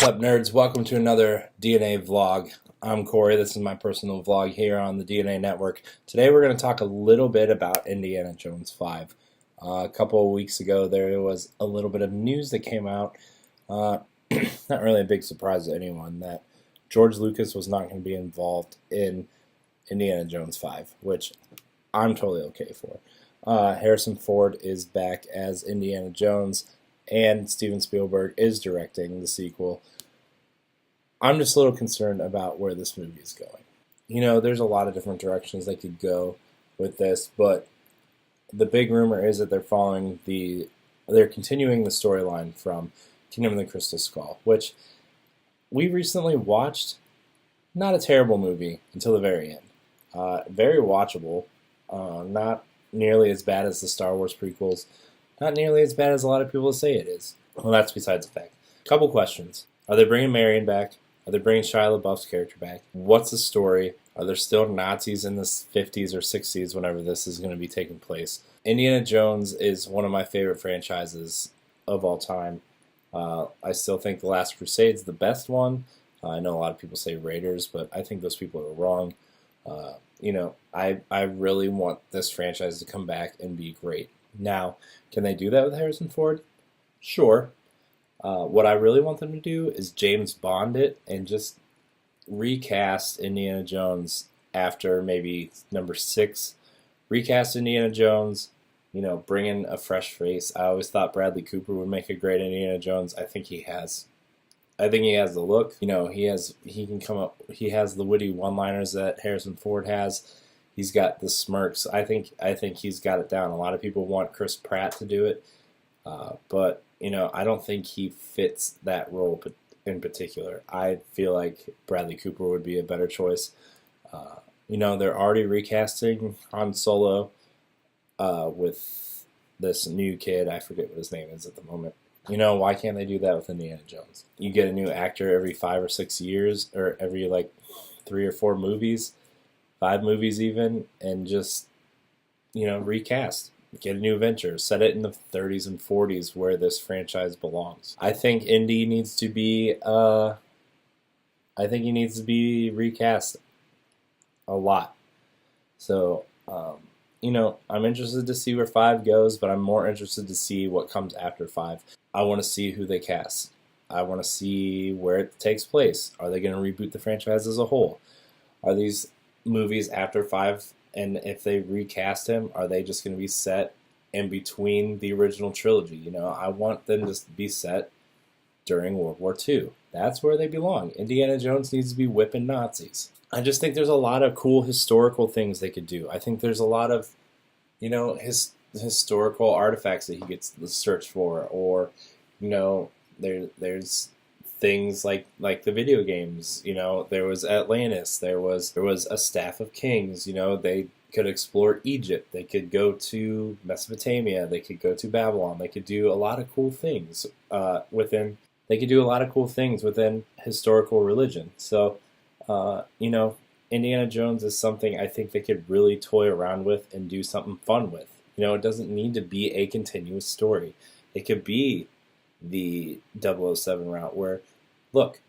up, nerds? Welcome to another DNA vlog. I'm Corey. This is my personal vlog here on the DNA Network. Today we're going to talk a little bit about Indiana Jones 5. A couple of weeks ago there was a little bit of news that came out. Not really a big surprise to anyone that George Lucas was not going to be involved in Indiana Jones 5, which I'm totally okay for. Harrison Ford is back as Indiana Jones, and Steven Spielberg is directing the sequel. I'm just a little concerned about where this movie is going. You know, there's a lot of different directions they could go with this, but the big rumor is that they're continuing the storyline from Kingdom of the Crystal Skull, which we recently watched. Not a terrible movie until the very end. Very watchable. Not nearly as bad as the Star Wars prequels. Not nearly as bad as a lot of people say it is. Well, that's besides the fact. Couple questions. Are they bringing Marion back? Are they bringing Shia LaBeouf's character back? What's the story? Are there still Nazis in the 50s or 60s whenever this is going to be taking place? Indiana Jones is one of my favorite franchises of all time. I still think The Last Crusade is the best one. I know a lot of people say Raiders, but I think those people are wrong. I really want this franchise to come back and be great. Now, can they do that with Harrison Ford? Sure. What I really want them to do is James Bond it and just recast Indiana Jones after maybe number 6. Recast Indiana Jones, bring in a fresh face. I always thought Bradley Cooper would make a great Indiana Jones. I think he has the look. He has the witty one-liners that Harrison Ford has. He's got the smirks. I think he's got it down. A lot of people want Chris Pratt to do it, but I don't think he fits that role in particular. I feel like Bradley Cooper would be a better choice. They're already recasting Han Solo with this new kid. I forget what his name is at the moment. Why can't they do that with Indiana Jones? You get a new actor every 5 or 6 years, or every 3 or 4 movies, 5 movies even, and just, recast. Get a new adventure. Set it in the 30s and 40s where this franchise belongs. I think Indy needs to be, recast a lot. So, I'm interested to see where 5 goes, but I'm more interested to see what comes after 5. I want to see who they cast. I want to see where it takes place. Are they going to reboot the franchise as a whole? Are these movies after 5, and if they recast him, are they just going to be set in between the original trilogy? I want them to be set during World War II. That's where they belong. Indiana Jones needs to be whipping Nazis. I just think there's a lot of cool historical things they could do. I think there's a lot of, historical artifacts that he gets to search for, or, there's things like the video games. There was Atlantis. There was a staff of kings. They could explore Egypt. They could go to Mesopotamia. They could go to Babylon. They could do a lot of cool things within. They could do a lot of cool things within historical religion. So, Indiana Jones is something I think they could really toy around with and do something fun with. It doesn't need to be a continuous story. It could be the 007 route where, look,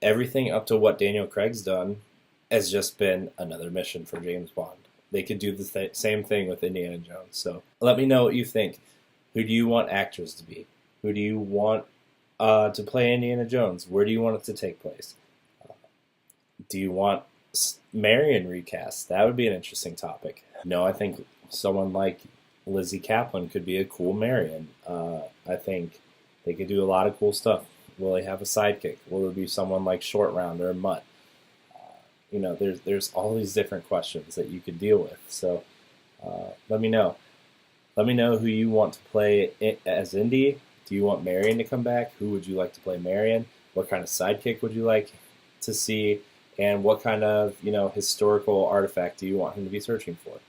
everything up to what Daniel Craig's done has just been another mission for James Bond. They could do the same thing with Indiana Jones. So let me know what you think. Who do you want actors to be? Who do you want to play Indiana Jones? Where do you want it to take place? Do you want Marion recast? That would be an interesting topic. I think someone like Lizzie Kaplan could be a cool Marion. I think they could do a lot of cool stuff. Will they have a sidekick? Will it be someone like Short Round or Mutt? There's all these different questions that you could deal with. So let me know. Let me know who you want to play as Indy. Do you want Marion to come back? Who would you like to play Marion? What kind of sidekick would you like to see? And what kind of historical artifact do you want him to be searching for?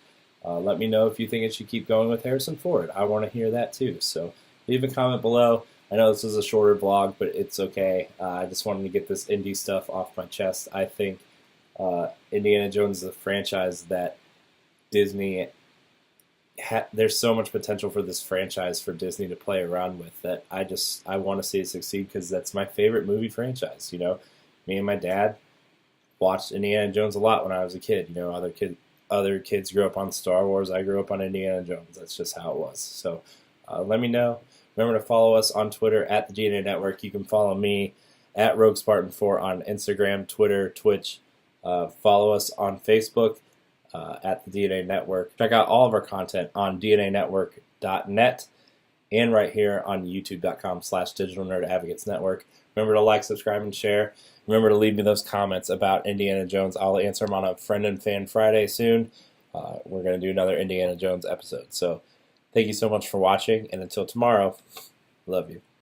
Let me know if you think it should keep going with Harrison Ford. I want to hear that too. So leave a comment below. I know this is a shorter vlog, but it's okay. I just wanted to get this indie stuff off my chest. I think Indiana Jones is a franchise that Disney there's so much potential for this franchise for Disney to play around with that I want to see it succeed because that's my favorite movie franchise. Me and my dad watched Indiana Jones a lot when I was a kid. Other kids grew up on Star Wars. I grew up on Indiana Jones. That's just how it was. So let me know. Remember to follow us on Twitter at the DNA Network. You can follow me at RogueSpartan4 on Instagram, Twitter, Twitch. Follow us on Facebook at the DNA Network. Check out all of our content on DNAnetwork.net and right here on YouTube.com/Digital Nerd Advocates Network. Remember to like, subscribe, and share. Remember to leave me those comments about Indiana Jones. I'll answer them on a Friend and Fan Friday soon. We're going to do another Indiana Jones episode. So thank you so much for watching, and until tomorrow, love you.